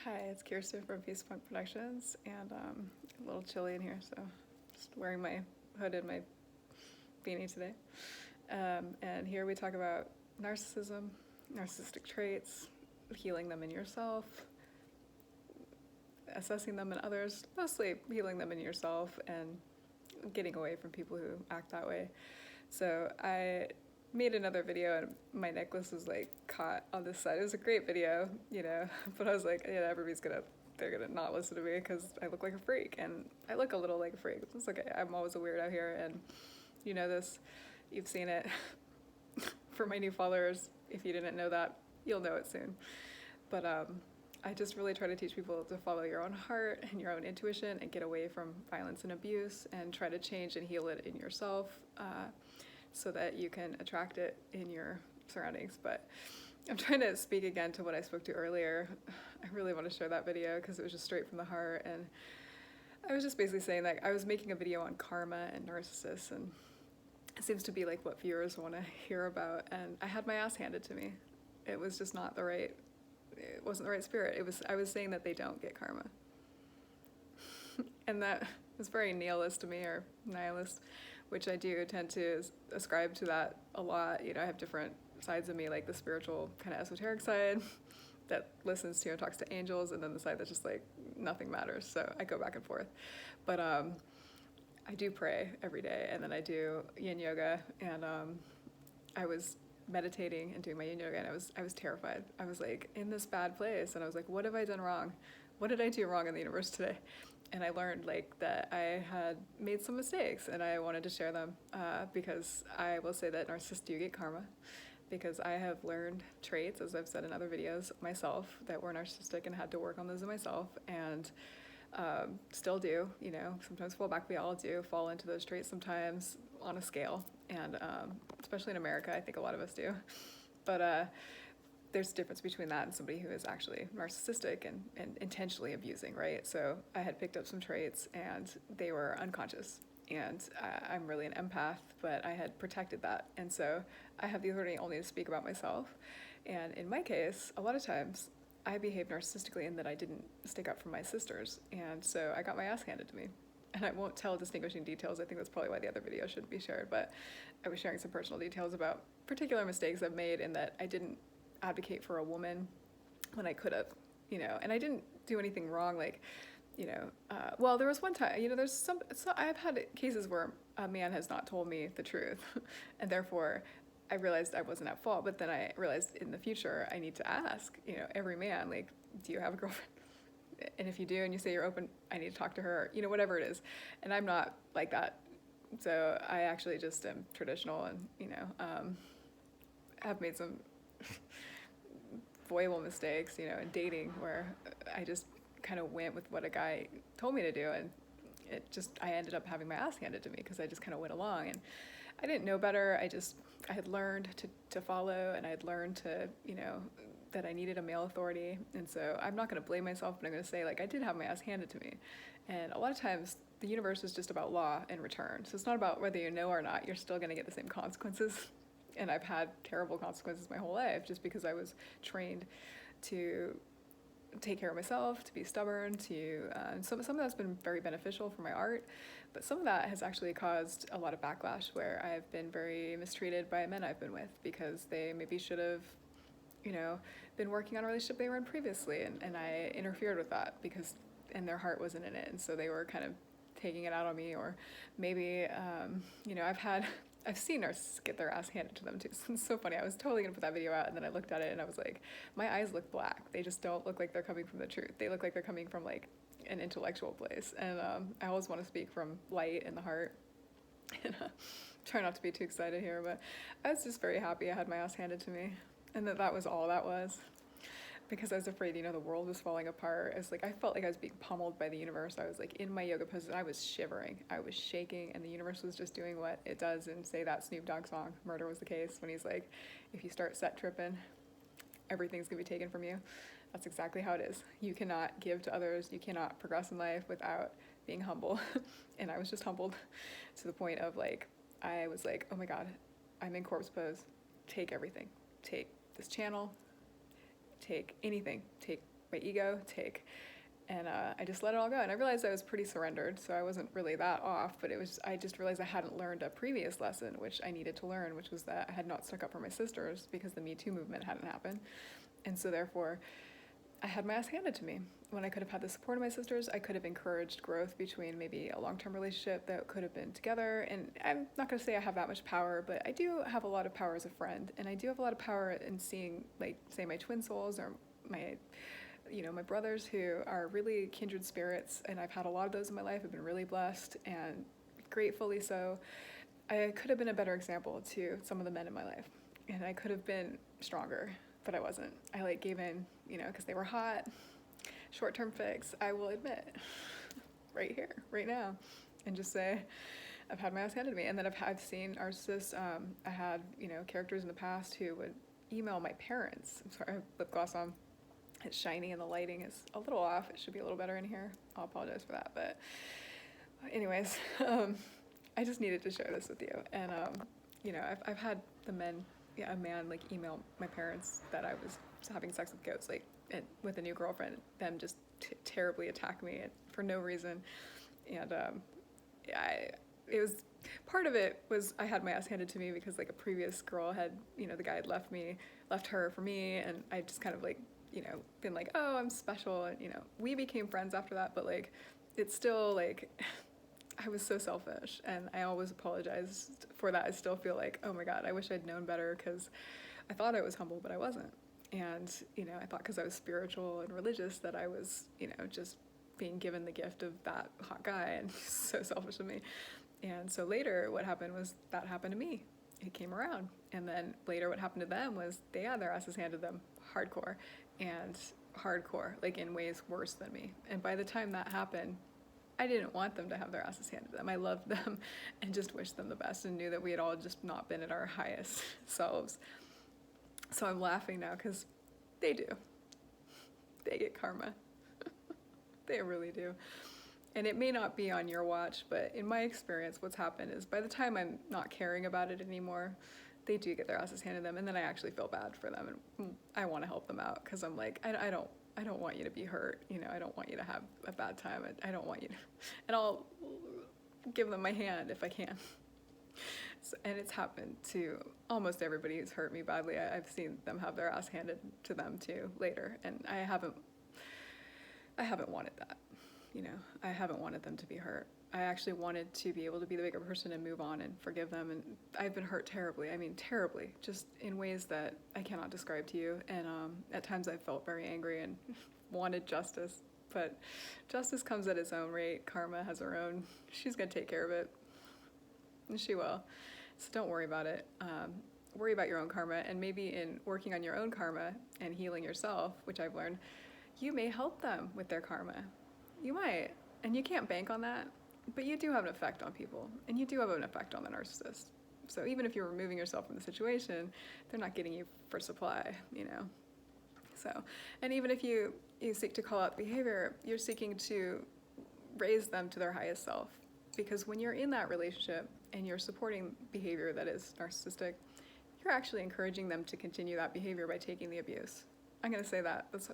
Hi, it's Kirsten from Peace Point Productions, and a little chilly in here, so just wearing my hood and my beanie today. And here we talk about narcissism, narcissistic traits, healing them in yourself, assessing them in others, mostly healing them in yourself, and getting away from people who act that way. So I made another video and my necklace was like caught on this side. It was a great video, but I was like, yeah, they're gonna not listen to me because I look like a freak, and I look a little like a freak. It's okay. I'm always a weirdo here, and you know this. You've seen it. For my new followers, if you didn't know that, you'll know it soon. But I just really try to teach people to follow your own heart and your own intuition and get away from violence and abuse and try to change and heal it in yourself so that you can attract it in your surroundings. But I'm trying to speak again to what I spoke to earlier. I really want to share that video because it was just straight from the heart. And I was just basically saying that I was making a video on karma and narcissists, and it seems to be like what viewers want to hear about. And I had my ass handed to me. It was just not the right, it wasn't the right spirit. I was saying that they don't get karma. And that was very nihilist to me, or nihilist, which I do tend to ascribe to that a lot. I have different sides of me, like the spiritual kind of esoteric side that listens to and talks to angels, and then the side that's just like nothing matters. So I go back and forth. But I do pray every day, and then I do yin yoga, and I was meditating and doing my yin yoga, and I was terrified. I was like in this bad place, and I was like, what have I done wrong? What did I do wrong in the universe today? And I learned like that I had made some mistakes, and I wanted to share them because I will say that narcissists do get karma, because I have learned traits, as I've said in other videos, myself, that were narcissistic and had to work on those in myself, and still do, sometimes fall back. We all do fall into those traits sometimes on a scale, and especially in America, I think a lot of us do. But there's a difference between that and somebody who is actually narcissistic and intentionally abusing, right? So I had picked up some traits and they were unconscious. And I'm really an empath, but I had protected that. And so I have the authority only to speak about myself. And in my case, a lot of times I behaved narcissistically in that I didn't stick up for my sisters. And so I got my ass handed to me. And I won't tell distinguishing details. I think that's probably why the other video shouldn't be shared. But I was sharing some personal details about particular mistakes I've made in that I didn't advocate for a woman when I could have, and I didn't do anything wrong. Like, well, there was one time, I've had cases where a man has not told me the truth, and therefore I realized I wasn't at fault. But then I realized in the future I need to ask, every man, like, do you have a girlfriend? And if you do, and you say you're open, I need to talk to her, whatever it is. And I'm not like that. So I actually just am traditional, and, have made some foible mistakes, in dating, where I just kind of went with what a guy told me to do, and I ended up having my ass handed to me because I just kind of went along, and I didn't know better. I had learned to follow, and I had learned to, that I needed a male authority. And so I'm not going to blame myself, but I'm going to say, like, I did have my ass handed to me. And a lot of times the universe is just about law and return. So it's not about whether you know or not, you're still going to get the same consequences. And I've had terrible consequences my whole life just because I was trained to take care of myself, to be stubborn, some of that's been very beneficial for my art, but some of that has actually caused a lot of backlash where I've been very mistreated by men I've been with because they maybe should have, been working on a relationship they were in previously, and I interfered with that and their heart wasn't in it, and so they were kind of taking it out on me. Or maybe, I've seen narcissists get their ass handed to them too. So it's so funny. I was totally gonna put that video out, and then I looked at it and I was like, my eyes look black. They just don't look like they're coming from the truth. They look like they're coming from like an intellectual place. And I always want to speak from light in the heart. And try not to be too excited here, but I was just very happy I had my ass handed to me, and that was all that was. Because I was afraid, the world was falling apart. I felt like I was being pummeled by the universe. I was like in my yoga poses, and I was shivering. I was shaking, and the universe was just doing what it does in, say, that Snoop Dogg song, Murder Was the Case, when he's like, if you start set tripping, everything's gonna be taken from you. That's exactly how it is. You cannot give to others. You cannot progress in life without being humble. And I was just humbled to the point of I was like, oh my God, I'm in corpse pose. Take everything. Take this channel. Take anything. Take my ego, take. And I just let it all go. And I realized I was pretty surrendered, so I wasn't really that off, but I just realized I hadn't learned a previous lesson, which I needed to learn, which was that I had not stuck up for my sisters because the Me Too movement hadn't happened. And so therefore, I had my ass handed to me. When I could have had the support of my sisters, I could have encouraged growth between maybe a long-term relationship that could have been together. And I'm not going to say I have that much power, but I do have a lot of power as a friend. And I do have a lot of power in seeing, like, say, my twin souls or my brothers who are really kindred spirits, and I've had a lot of those in my life. I've been really blessed, and gratefully so. I could have been a better example to some of the men in my life, and I could have been stronger, but I wasn't. I gave in, because they were hot, short-term fix, I will admit, right here, right now, and just say, I've had my ass handed to me. And then I've seen narcissists. I had, characters in the past who would email my parents. I'm sorry, I have lip gloss on. It's shiny and the lighting is a little off. It should be a little better in here. I'll apologize for that. But anyways, I just needed to share this with you. And, I've had a man email my parents that I was having sex with goats, with a new girlfriend, them just terribly attack me for no reason. And it was, part of it was I had my ass handed to me because a previous girl had, the guy had left her for me. And I just kind of been oh, I'm special. And, we became friends after that, but it's still I was so selfish, and I always apologize for that. I still feel oh my God, I wish I'd known better, because I thought I was humble, but I wasn't. And, I thought because I was spiritual and religious that I was, just being given the gift of that hot guy, and so selfish of me. And so later what happened was that happened to me. It came around. And then later what happened to them was they had their asses handed them hardcore, in ways worse than me. And by the time that happened, I didn't want them to have their asses handed to them. I loved them and just wished them the best, and knew that we had all just not been at our highest selves. So I'm laughing now because they do. They get karma. They really do. And it may not be on your watch, but in my experience, what's happened is by the time I'm not caring about it anymore, they do get their asses handed to them, and then I actually feel bad for them, and I want to help them out, because I'm I don't want you to be hurt, I don't want you to have a bad time, I don't want you to, and I'll give them my hand if I can. So, and it's happened to almost everybody who's hurt me badly. I've seen them have their ass handed to them too later, and I haven't wanted that, I haven't wanted them to be hurt. I actually wanted to be able to be the bigger person and move on and forgive them. And I've been hurt terribly. I mean, terribly, just in ways that I cannot describe to you. And at times I felt very angry and wanted justice. But justice comes at its own rate. Karma has her own. She's going to take care of it. And she will. So don't worry about it. Worry about your own karma. And maybe in working on your own karma and healing yourself, which I've learned, you may help them with their karma. You might. And you can't bank on that. But you do have an effect on people, and you do have an effect on the narcissist. So even if you're removing yourself from the situation, they're not getting you for supply, So, and even if you seek to call out behavior, you're seeking to raise them to their highest self. Because when you're in that relationship and you're supporting behavior that is narcissistic, you're actually encouraging them to continue that behavior by taking the abuse. I'm going to say that. That's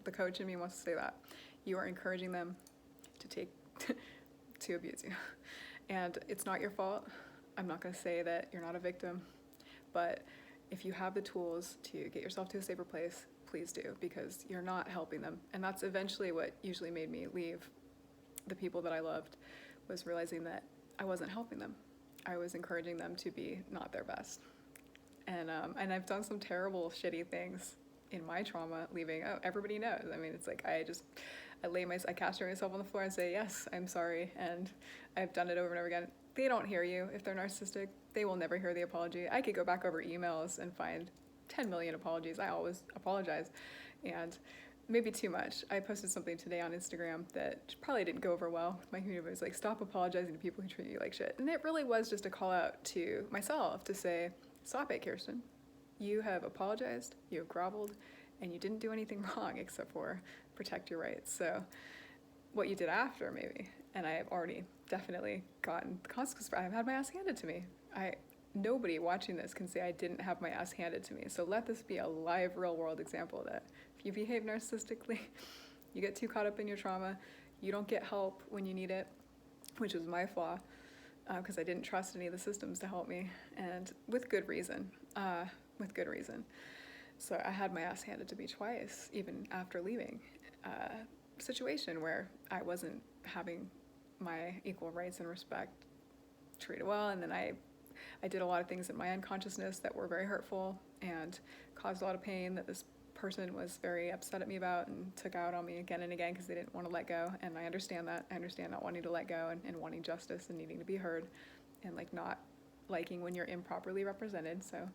the coach in me wants to say that. You are encouraging them to take... to abuse you. And it's not your fault. I'm not going to say that you're not a victim, but if you have the tools to get yourself to a safer place, please do, because you're not helping them. And that's eventually what usually made me leave the people that I loved, was realizing that I wasn't helping them. I was encouraging them to be not their best. And I've done some terrible, shitty things in my trauma leaving. Oh, everybody knows. I mean, it's I castrate myself on the floor and say, yes, I'm sorry. And I've done it over and over again. They don't hear you. If they're narcissistic, they will never hear the apology. I could go back over emails and find 10 million apologies. I always apologize. And maybe too much. I posted something today on Instagram that probably didn't go over well. My community was stop apologizing to people who treat you like shit. And it really was just a call out to myself to say, stop it, Kirsten. You have apologized, you have groveled, and you didn't do anything wrong except for protect your rights. So what you did after, maybe, and I have already definitely gotten the consequences for it. I've had my ass handed to me. nobody watching this can say I didn't have my ass handed to me. So let this be a live, real world example that if you behave narcissistically, you get too caught up in your trauma, you don't get help when you need it, which was my flaw, because I didn't trust any of the systems to help me, and with good reason. So I had my ass handed to me twice, even after leaving a situation where I wasn't having my equal rights and respect treated well, and then I did a lot of things in my unconsciousness that were very hurtful and caused a lot of pain that this person was very upset at me about and took out on me again and again because they didn't want to let go. And I understand that. I understand not wanting to let go and wanting justice and needing to be heard and like not liking when you're improperly represented. So,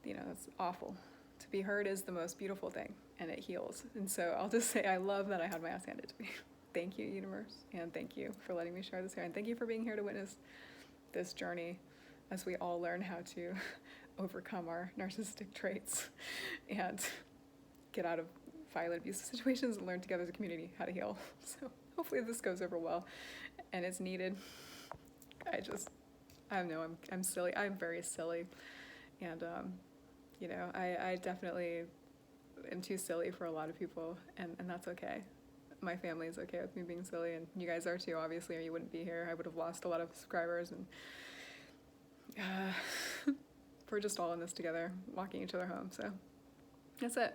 you know, that's awful. To be heard is the most beautiful thing, and it heals. And so I'll just say I love that I had my ass handed to me. Thank you, universe, and thank you for letting me share this here, and thank you for being here to witness this journey as we all learn how to overcome our narcissistic traits and get out of violent abusive situations and learn together as a community how to heal. So hopefully this goes over well, and it's needed. I know I'm silly. I'm very silly, and you know, I definitely am too silly for a lot of people, and that's okay. My family is okay with me being silly, and you guys are too, obviously, or you wouldn't be here. I would have lost a lot of subscribers, and we're just all in this together, walking each other home. So that's it.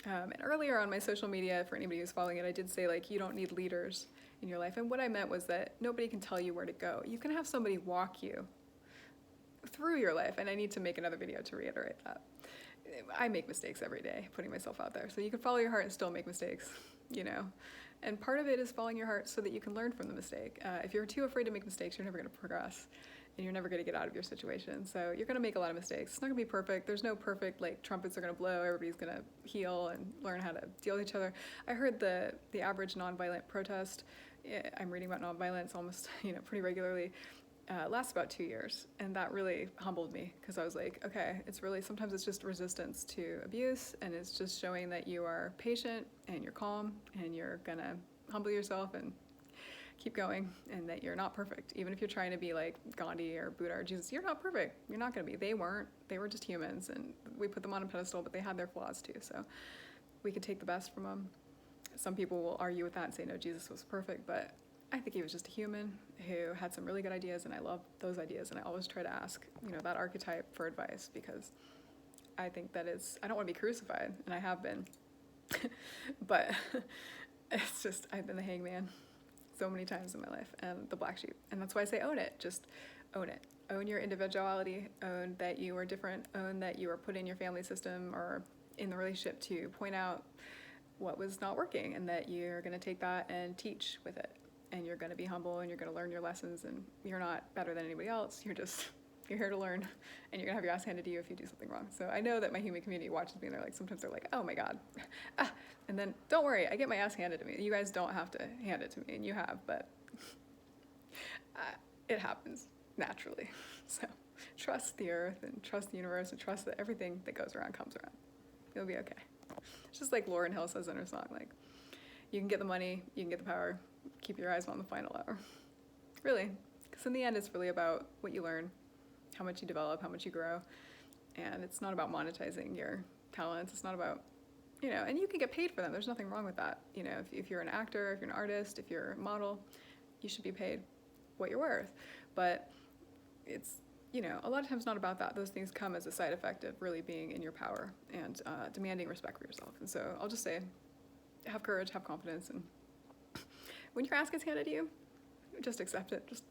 And earlier on my social media, for anybody who's following it, I did say, like, you don't need leaders in your life. And what I meant was that nobody can tell you where to go. You can have somebody walk you through your life. And I need to make another video to reiterate that. I make mistakes every day, putting myself out there. So you can follow your heart and still make mistakes, you know. And part of it is following your heart so that you can learn from the mistake. If you're too afraid to make mistakes, you're never going to progress. And you're never going to get out of your situation. So you're going to make a lot of mistakes. It's not going to be perfect. There's no perfect, like, trumpets are going to blow. Everybody's going to heal and learn how to deal with each other. I heard the average nonviolent protest, I'm reading about nonviolence almost, you know, pretty regularly, lasts about 2 years. And that really humbled me because I was like, okay, it's really, sometimes it's just resistance to abuse, and it's just showing that you are patient and you're calm and you're going to humble yourself and keep going, and that you're not perfect. Even if you're trying to be like Gandhi or Buddha or Jesus, you're not perfect. You're not going to be. They weren't. They were just humans, and we put them on a pedestal, but they had their flaws too. So we could take the best from them. Some people will argue with that and say, no, Jesus was perfect, but I think he was just a human who had some really good ideas, and I love those ideas, and I always try to ask, you know, that archetype for advice, because I think that is, I don't want to be crucified, and I have been, but it's just, I've been the hangman so many times in my life, and the black sheep. And that's why I say own it. Just own it. Own your individuality. Own that you are different. Own that you are put in your family system or in the relationship to point out what was not working, and that you're going to take that and teach with it. And you're going to be humble, and you're going to learn your lessons, and you're not better than anybody else. You're here to learn, and you're going to have your ass handed to you if you do something wrong. So I know that my human community watches me, and they're like, sometimes they're like, oh my God. And then, don't worry, I get my ass handed to me. You guys don't have to hand it to me, and you have, but it happens naturally. So trust the earth, and trust the universe, and trust that everything that goes around comes around. You'll be okay. It's just like Lauryn Hill says in her song, like, you can get the money, you can get the power, keep your eyes on the final hour. Really, because in the end, it's really about what you learn, how much you develop, how much you grow, and it's not about monetizing your talents. It's not about, you know, and you can get paid for them. There's nothing wrong with that. You know, if you're an actor, if you're an artist, if you're a model, you should be paid what you're worth. But it's, you know, a lot of times not about that. Those things come as a side effect of really being in your power and demanding respect for yourself. And so I'll just say, have courage, have confidence, and when your ass gets handed to you, just accept it. Just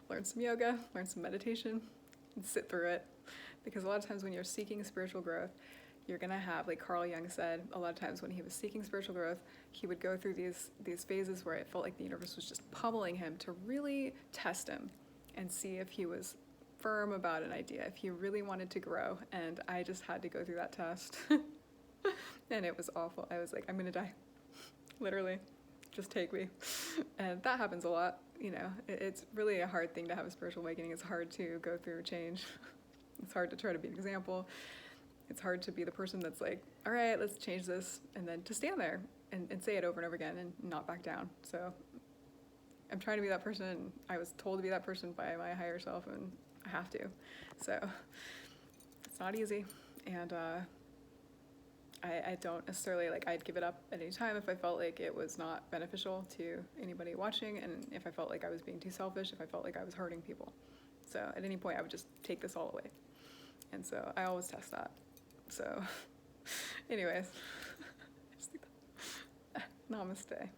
learn some yoga, learn some meditation, and sit through it. Because a lot of times when you're seeking spiritual growth, you're going to have, like Carl Jung said, a lot of times when he was seeking spiritual growth, he would go through these phases where it felt like the universe was just pummeling him to really test him and see if he was firm about an idea, if he really wanted to grow. And I just had to go through that test. And it was awful. I was like, I'm going to die. Literally. Just take me. And that happens a lot. You know, it's really a hard thing to have a spiritual awakening. It's hard to go through change. It's hard to try to be an example. It's hard to be the person that's like, all right, let's change this. And then to stand there and say it over and over again and not back down. So I'm trying to be that person. I was told to be that person by my higher self, and I have to. So it's not easy. And I don't necessarily, like, I'd give it up at any time if I felt like it was not beneficial to anybody watching, and if I felt like I was being too selfish, if I felt like I was hurting people. So at any point, I would just take this all away. And so I always test that. So anyways, namaste.